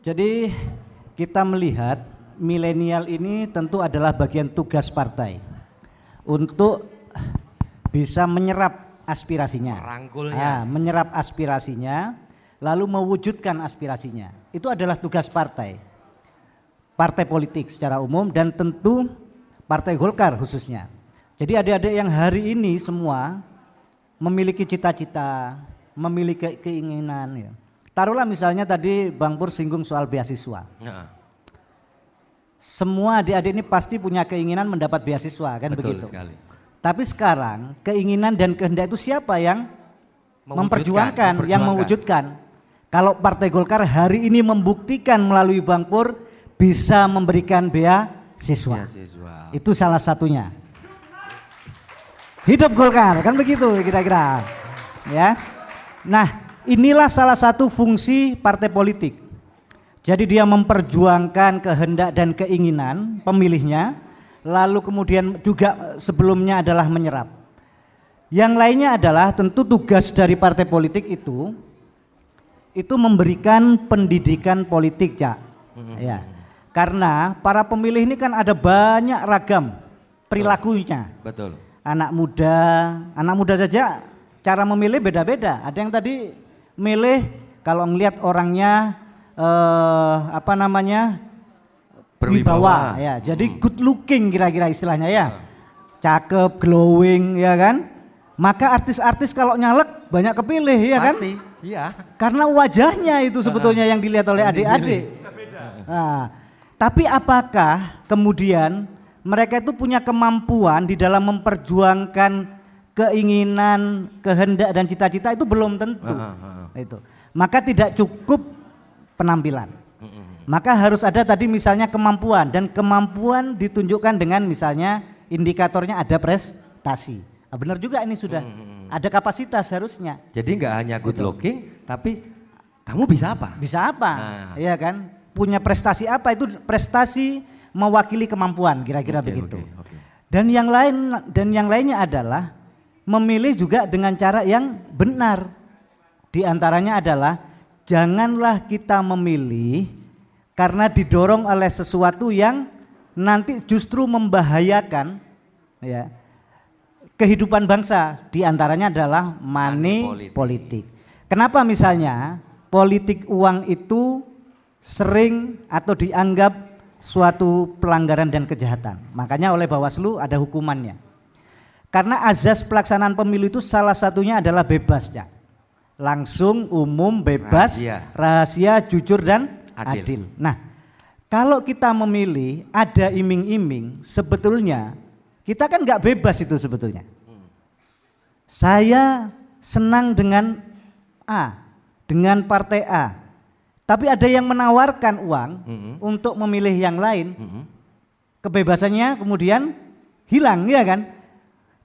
Jadi kita melihat milenial ini tentu adalah bagian tugas partai untuk bisa menyerap aspirasinya, merangkulnya, menyerap aspirasinya, lalu mewujudkan aspirasinya. Itu adalah tugas partai, partai politik secara umum dan tentu Partai Golkar khususnya. Jadi adik-adik yang hari ini semua memiliki cita-cita, memiliki keinginan. Ya. Taruhlah misalnya tadi Bang Pur singgung soal beasiswa. Nah. Semua adik-adik ini pasti punya keinginan mendapat beasiswa, kan? Betul begitu. Sekali. Tapi sekarang keinginan dan kehendak itu siapa yang memperjuangkan, yang mewujudkan? Kalau Partai Golkar hari ini membuktikan melalui Bang Pur bisa memberikan beasiswa. Itu salah satunya. Hidup Golkar, kan begitu kira-kira. Ya. Nah, inilah salah satu fungsi partai politik. Jadi dia memperjuangkan kehendak dan keinginan pemilihnya, lalu kemudian juga sebelumnya adalah menyerap. Yang lainnya adalah tentu tugas dari partai politik itu memberikan pendidikan politik, Cak. Ya. Karena para pemilih ini kan ada banyak ragam perilakunya. Betul. Anak muda saja cara memilih beda-beda. Ada yang tadi milih kalau ngelihat orangnya berwibawa ya. Jadi good looking kira-kira istilahnya ya. Cakep, glowing ya kan? Maka artis-artis kalau nyalek banyak kepilih ya kan? Pasti, iya. Karena wajahnya itu sebetulnya yang dilihat oleh adik-adik. Nah, tapi apakah kemudian mereka itu punya kemampuan di dalam memperjuangkan keinginan, kehendak dan cita-cita? Itu belum tentu. Itu. Maka tidak cukup penampilan. Maka harus ada tadi misalnya kemampuan, dan kemampuan ditunjukkan dengan misalnya indikatornya ada prestasi. Nah, benar juga ini sudah ada kapasitas harusnya. Jadi nggak hanya good looking, tapi kamu bisa apa? Bisa apa? Iya kan? Punya prestasi apa? Itu prestasi mewakili kemampuan, kira-kira begitu. Dan yang lainnya adalah memilih juga dengan cara yang benar. Di antaranya adalah janganlah kita memilih karena didorong oleh sesuatu yang nanti justru membahayakan ya kehidupan bangsa. Di antaranya adalah money politik. Kenapa misalnya politik uang itu sering atau dianggap suatu pelanggaran dan kejahatan. Makanya oleh Bawaslu ada hukumannya. Karena azas pelaksanaan pemilu itu salah satunya adalah bebas ya. Langsung, umum, bebas, rahasia, jujur dan adil. Nah, kalau kita memilih ada iming-iming, sebetulnya kita kan nggak bebas itu sebetulnya. Saya senang dengan A, dengan partai A. Tapi ada yang menawarkan uang untuk memilih yang lain, kebebasannya kemudian hilang, ya kan?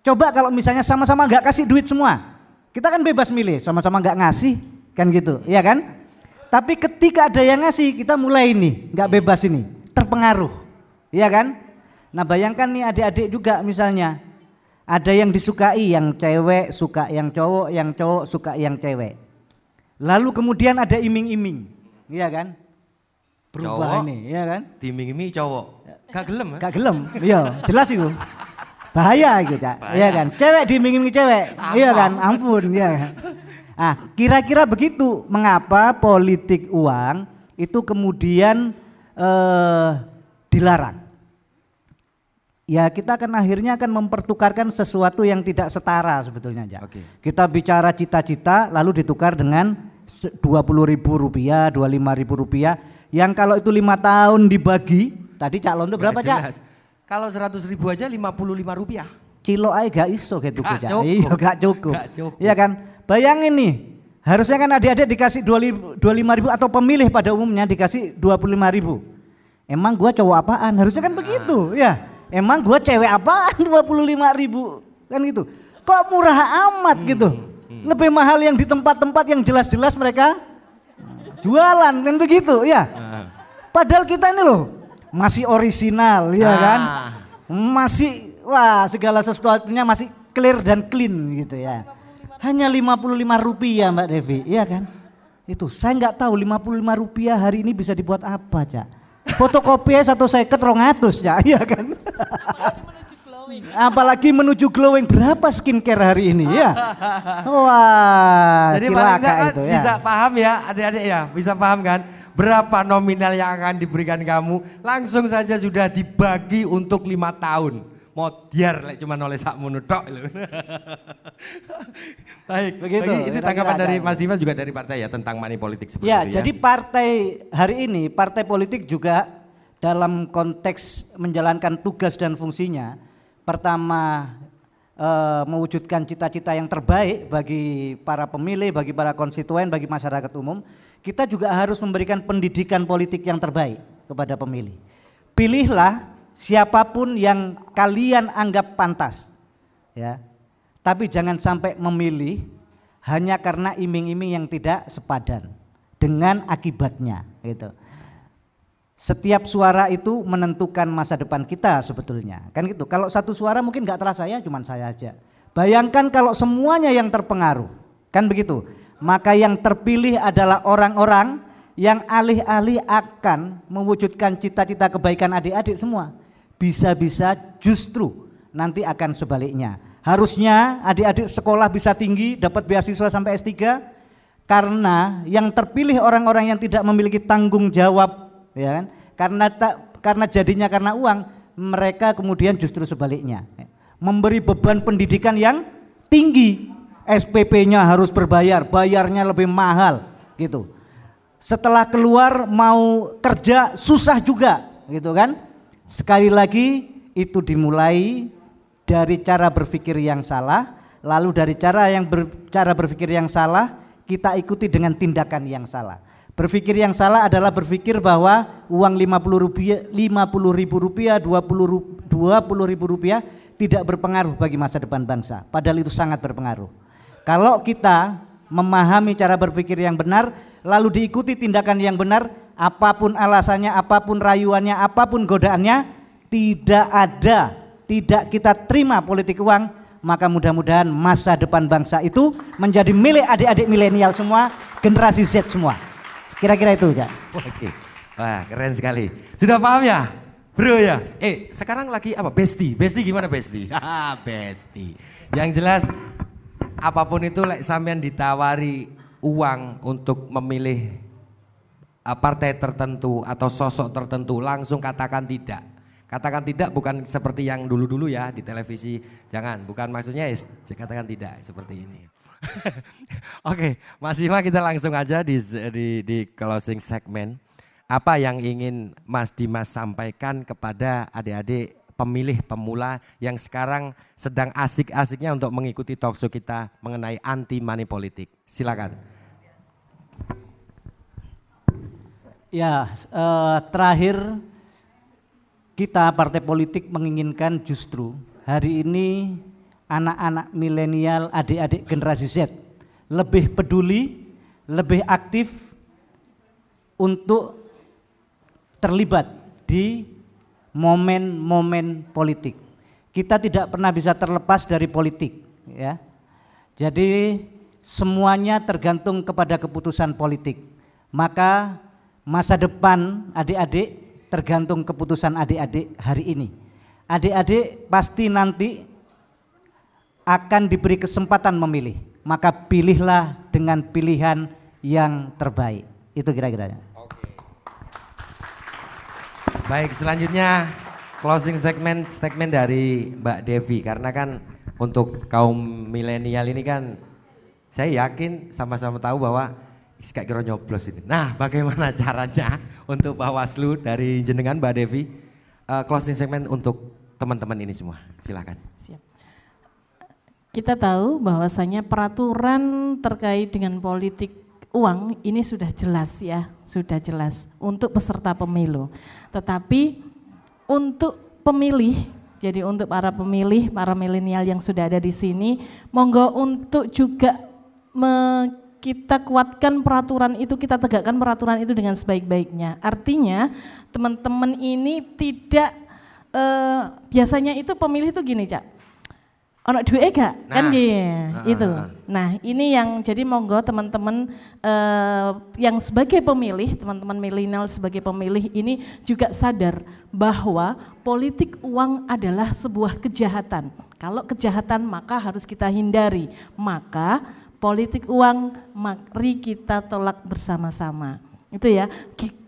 Coba kalau misalnya sama-sama nggak kasih duit semua, kita kan bebas milih, sama-sama nggak ngasih, kan gitu, ya kan? Tapi ketika ada yang ngasih, kita mulai ini nggak bebas ini, terpengaruh, ya kan? Nah bayangkan nih adik-adik juga misalnya, ada yang disukai, yang cewek suka yang cowok suka yang cewek. Lalu kemudian ada iming-iming. Iya kan? Berubah ini, iya kan? Diiming-imingi cowok. Gak gelem kan? Gak gelem, iya jelas itu. Bahaya gitu, Cak. Iya kan? Cewek diiming-imingi cewek, iya kan? Ampun, iya kan? Nah, kira-kira begitu. Mengapa politik uang itu kemudian dilarang? Ya kita akan akhirnya mempertukarkan sesuatu yang tidak setara sebetulnya, Cak. Kita bicara cita-cita lalu ditukar dengan Rp20.000, Rp25.000, yang kalau itu 5 tahun dibagi, tadi Cak Londo berapa Cak? Kalau 100.000 aja Rp55. Cilo aja gak iso gitu Cak. Iya gak cukup. Iya kan? Bayangin nih, harusnya kan adik-adik dikasih 25.000 atau pemilih pada umumnya dikasih 25.000. Emang gua cowok apaan? Harusnya kan begitu, ya. Emang gua cewek apaan 25.000 kan gitu. Kok murah amat gitu. Lebih mahal yang di tempat-tempat yang jelas-jelas mereka jualan kan begitu ya. Padahal kita ini loh masih orisinal ya kan. Masih wah segala sesuatunya masih clear dan clean gitu ya. Hanya Rp55 Mbak Devi, iya kan? Itu saya nggak tahu 55 rupiah hari ini bisa dibuat apa, Cak. Fotokopinya 150 200, Cak. Iya kan? Apalagi menuju glowing, berapa skincare hari ini ya? Wah, jadi paling enggak kan itu ya. bisa paham ya adik-adik ya, bisa paham kan berapa nominal yang akan diberikan kamu, langsung saja sudah dibagi untuk 5 tahun. Mau diar cuma oleh sakmono tok. Baik, begitu. Ini tanggapan dari Mas Dimas juga dari partai ya tentang money politik seperti ya, itu ya. Jadi partai hari ini, partai politik juga dalam konteks menjalankan tugas dan fungsinya, pertama mewujudkan cita-cita yang terbaik bagi para pemilih, bagi para konstituen, bagi masyarakat umum. Kita juga harus memberikan pendidikan politik yang terbaik kepada pemilih. Pilihlah siapapun yang kalian anggap pantas, ya. Tapi jangan sampai memilih hanya karena iming-iming yang tidak sepadan dengan akibatnya, gitu. Setiap suara itu menentukan masa depan kita sebetulnya, kan gitu. Kalau satu suara mungkin nggak terasa, ya cuman saya aja. Bayangkan kalau semuanya yang terpengaruh, kan begitu. Maka yang terpilih adalah orang-orang yang alih-alih akan mewujudkan cita-cita kebaikan adik-adik semua. Bisa-bisa justru nanti akan sebaliknya. Harusnya adik-adik sekolah bisa tinggi, dapat beasiswa sampai S3, karena yang terpilih orang-orang yang tidak memiliki tanggung jawab, ya kan? Karena jadinya karena uang, mereka kemudian justru sebaliknya memberi beban pendidikan yang tinggi. SPP-nya harus berbayar, bayarnya lebih mahal gitu. Setelah keluar mau kerja susah juga gitu kan. Sekali lagi itu dimulai dari cara berpikir yang salah, lalu dari cara berpikir yang salah kita ikuti dengan tindakan yang salah. Berpikir yang salah adalah berpikir bahwa uang 50 ribu rupiah, 20 ribu rupiah tidak berpengaruh bagi masa depan bangsa. Padahal itu sangat berpengaruh. Kalau kita memahami cara berpikir yang benar, lalu diikuti tindakan yang benar, apapun alasannya, apapun rayuannya, apapun godaannya, tidak kita terima politik uang, maka mudah-mudahan masa depan bangsa itu menjadi milik adik-adik milenial semua, generasi Z semua. Kira-kira itu ya. Oke. Wah, keren sekali. Sudah paham ya? Bro ya? Sekarang lagi apa? Besti gimana Besti? Besti. Yang jelas apapun itu sampean ditawari uang untuk memilih partai tertentu atau sosok tertentu, langsung katakan tidak. Katakan tidak bukan seperti yang dulu-dulu ya di televisi. Jangan, bukan maksudnya katakan tidak seperti ini. Oke, Mas Bima, kita langsung aja di closing segmen. Apa yang ingin Mas Dimas sampaikan kepada adik-adik pemilih pemula yang sekarang sedang asik-asiknya untuk mengikuti talkshow kita mengenai anti money politik? Silakan. Ya, terakhir kita partai politik menginginkan justru hari ini anak-anak milenial, adik-adik generasi Z lebih peduli, lebih aktif untuk terlibat di momen-momen politik. Kita tidak pernah bisa terlepas dari politik, ya. Jadi semuanya tergantung kepada keputusan politik. Maka masa depan adik-adik tergantung keputusan adik-adik hari ini. Adik-adik pasti nanti akan diberi kesempatan memilih. Maka pilihlah dengan pilihan yang terbaik. Itu kira-kiranya. Baik, selanjutnya closing segmen dari Mbak Devi, karena kan untuk kaum milenial ini kan saya yakin sama-sama tahu bahwa gak kira nyoblos ini. Nah, bagaimana caranya untuk Bawaslu dari jenengan Mbak Devi, closing segmen untuk teman-teman ini semua, silakan. Siap. Kita tahu bahwasanya peraturan terkait dengan politik uang ini sudah jelas ya, sudah jelas untuk peserta pemilu. Tetapi untuk pemilih, jadi untuk para pemilih, para milenial yang sudah ada di sini, monggo untuk juga kita kuatkan peraturan itu, kita tegakkan peraturan itu dengan sebaik-baiknya. Artinya teman-teman ini tidak, biasanya itu pemilih itu gini Cak, ono duit gak? Kan gitu. Itu. ah. Nah, ini yang jadi monggo teman-teman yang sebagai pemilih, teman-teman milenial sebagai pemilih ini juga sadar bahwa politik uang adalah sebuah kejahatan. Kalau kejahatan maka harus kita hindari. Maka politik uang mari kita tolak bersama-sama. Itu ya.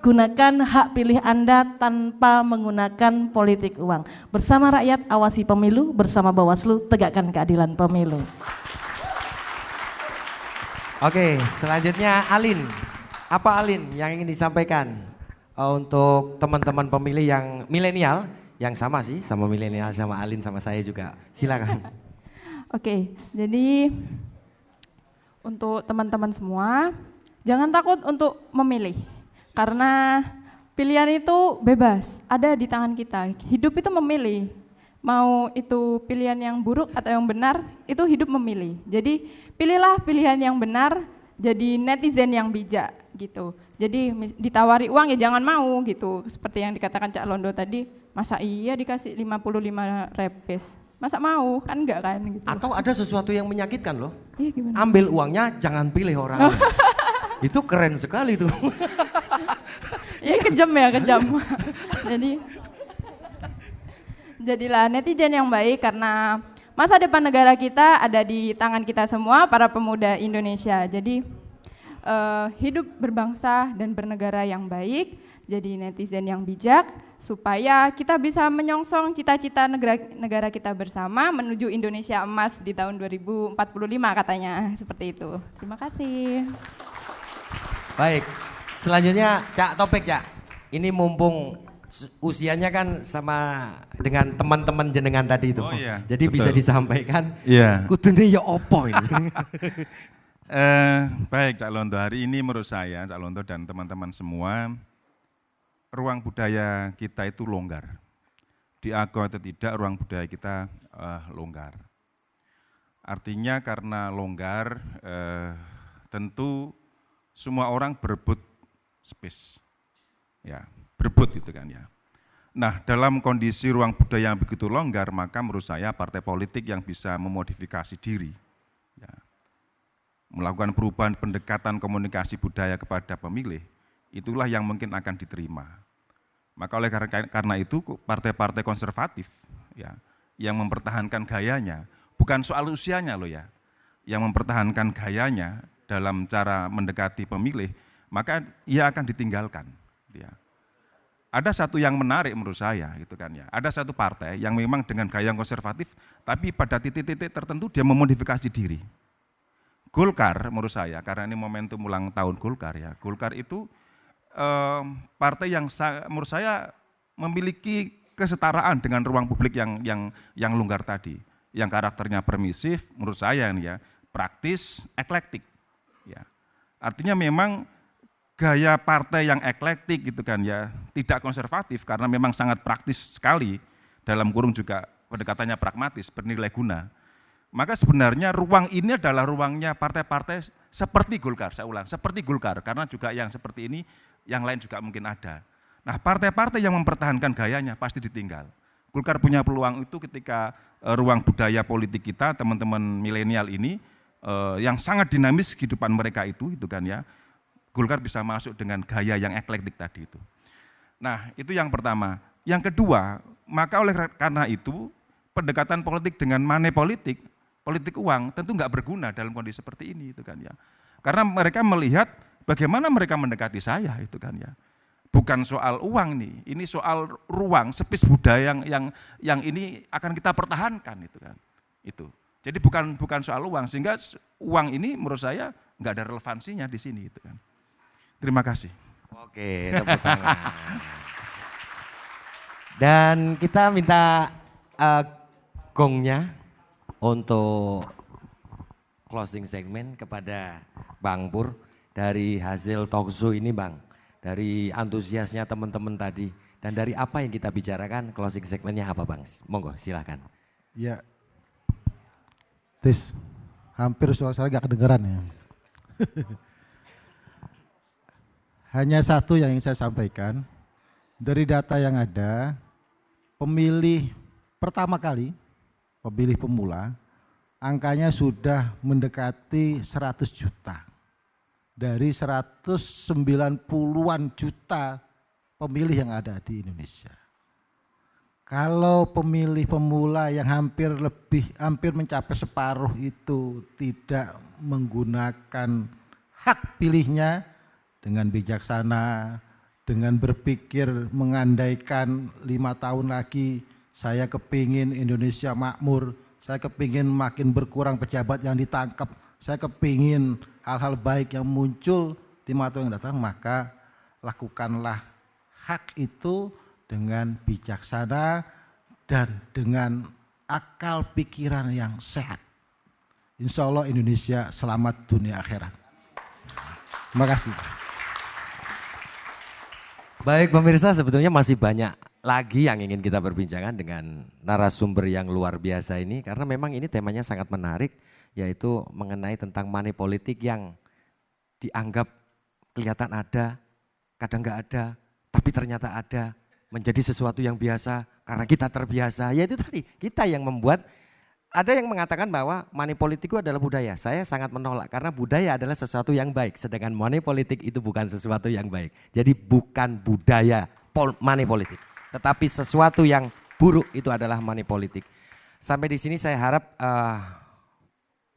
Gunakan hak pilih Anda tanpa menggunakan politik uang. Bersama rakyat awasi pemilu, bersama Bawaslu tegakkan keadilan pemilu. Oke, selanjutnya Alin. Apa Alin yang ingin disampaikan untuk teman-teman pemilih yang milenial, yang sama sih, sama milenial, sama Alin, sama saya juga. Silakan. Oke, jadi untuk teman-teman semua, jangan takut untuk memilih. Karena pilihan itu bebas, ada di tangan kita. Hidup itu memilih, mau itu pilihan yang buruk atau yang benar, itu hidup memilih. Jadi pilihlah pilihan yang benar, jadi netizen yang bijak gitu. Jadi ditawari uang ya jangan mau gitu. Seperti yang dikatakan Cak Londo tadi, masa iya dikasih 55 repes? Masa mau? Kan enggak kan gitu. Atau ada sesuatu yang menyakitkan loh. Iya gimana? Ambil uangnya, jangan pilih orang. Itu keren sekali tuh. Ya kejam ya, kejam. Jadi jadilah netizen yang baik karena masa depan negara kita ada di tangan kita semua, para pemuda Indonesia. Jadi hidup berbangsa dan bernegara yang baik, jadi netizen yang bijak, supaya kita bisa menyongsong cita-cita negara kita bersama menuju Indonesia emas di tahun 2045 katanya, seperti itu. Terima kasih. Baik, selanjutnya Cak Topik Cak. Ini mumpung usianya kan sama dengan teman-teman jenengan tadi itu. Oh iya, jadi betul. bisa disampaikan. Iya. Kudune ya opo ini. Baik Cak Londo, hari ini menurut saya Cak Londo dan teman-teman semua, ruang budaya kita itu longgar. Diakui atau tidak, ruang budaya kita longgar. Artinya karena longgar, tentu semua orang berebut space, ya berebut itu kan ya. Nah dalam kondisi ruang budaya yang begitu longgar, maka menurut saya partai politik yang bisa memodifikasi diri, ya, melakukan perubahan pendekatan komunikasi budaya kepada pemilih, itulah yang mungkin akan diterima. Maka oleh karena itu partai-partai konservatif, ya, yang mempertahankan gayanya, bukan soal usianya loh ya, yang mempertahankan gayanya dalam cara mendekati pemilih, maka ia akan ditinggalkan. Ya. Ada satu yang menarik menurut saya, gitu kan ya. Ada satu partai yang memang dengan gaya yang konservatif, tapi pada titik-titik tertentu dia memodifikasi diri. Golkar menurut saya, karena ini momentum ulang tahun Golkar ya. Golkar itu partai yang menurut saya memiliki kesetaraan dengan ruang publik yang longgar tadi, yang karakternya permisif, menurut saya nih ya, praktis, eklektik. Ya. Artinya memang gaya partai yang eklektik gitu kan ya, tidak konservatif karena memang sangat praktis sekali, dalam kurung juga pendekatannya pragmatis, bernilai guna. Maka sebenarnya ruang ini adalah ruangnya partai-partai seperti Golkar, saya ulang, seperti Golkar, karena juga yang seperti ini, yang lain juga mungkin ada. Nah partai-partai yang mempertahankan gayanya pasti ditinggal. Golkar punya peluang itu ketika ruang budaya politik kita, teman-teman milenial ini, yang sangat dinamis kehidupan mereka itu kan ya, Golkar bisa masuk dengan gaya yang eklektik tadi itu. Nah itu yang pertama. Yang kedua, maka oleh karena itu pendekatan politik dengan money politik uang tentu nggak berguna dalam kondisi seperti ini itu kan ya. Karena mereka melihat bagaimana mereka mendekati saya itu kan ya. Bukan soal uang nih, ini soal ruang, space budaya yang ini akan kita pertahankan itu kan. Itu. Jadi bukan soal uang, sehingga uang ini menurut saya nggak ada relevansinya di sini itu kan. Terima kasih. Oke, tepuk tangan. Dan kita minta gongnya untuk closing segmen kepada Bang Pur dari hasil talkshow ini Bang, dari antusiasnya teman-teman tadi dan dari apa yang kita bicarakan, closing segmennya apa Bang? Monggo silakan. Ya, Tis, hampir suara saya gak kedengeran ya. Hanya satu yang ingin saya sampaikan, dari data yang ada, pemilih pertama kali pemilih pemula, angkanya sudah mendekati 100 juta. Dari 190-an juta pemilih yang ada di Indonesia. Kalau pemilih pemula yang hampir mencapai separuh itu tidak menggunakan hak pilihnya dengan bijaksana, dengan berpikir mengandaikan 5 tahun lagi saya kepingin Indonesia makmur, saya kepingin makin berkurang pejabat yang ditangkap, saya kepingin hal-hal baik yang muncul di 5 tahun yang datang, maka lakukanlah hak itu dengan bijaksana dan dengan akal pikiran yang sehat. Insya Allah Indonesia selamat dunia akhirat. Terima kasih. Baik pemirsa, sebetulnya masih banyak lagi yang ingin kita perbincangkan dengan narasumber yang luar biasa ini. Karena memang ini temanya sangat menarik, yaitu mengenai tentang money politik yang dianggap kelihatan ada, kadang nggak ada, tapi ternyata ada, menjadi sesuatu yang biasa karena kita terbiasa. Ya itu tadi, kita yang membuat. Ada yang mengatakan bahwa money politik itu adalah budaya. Saya sangat menolak karena budaya adalah sesuatu yang baik, sedangkan money politik itu bukan sesuatu yang baik. Jadi bukan budaya money politik, tetapi sesuatu yang buruk itu adalah money politik. Sampai di sini saya harap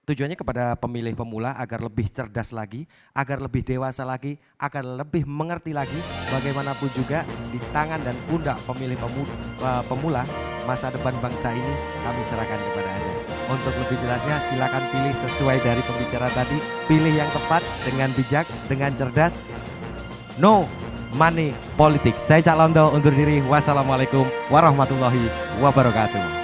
tujuannya kepada pemilih pemula agar lebih cerdas lagi, agar lebih dewasa lagi, agar lebih mengerti lagi. Bagaimanapun juga di tangan dan pundak pemilih pemula, masa depan bangsa ini kami serahkan kepada Anda. Untuk lebih jelasnya silakan pilih sesuai dari pembicara tadi, pilih yang tepat dengan bijak, dengan cerdas. No money politik. Saya Cak Londo undur diri. Wassalamualaikum warahmatullahi wabarakatuh.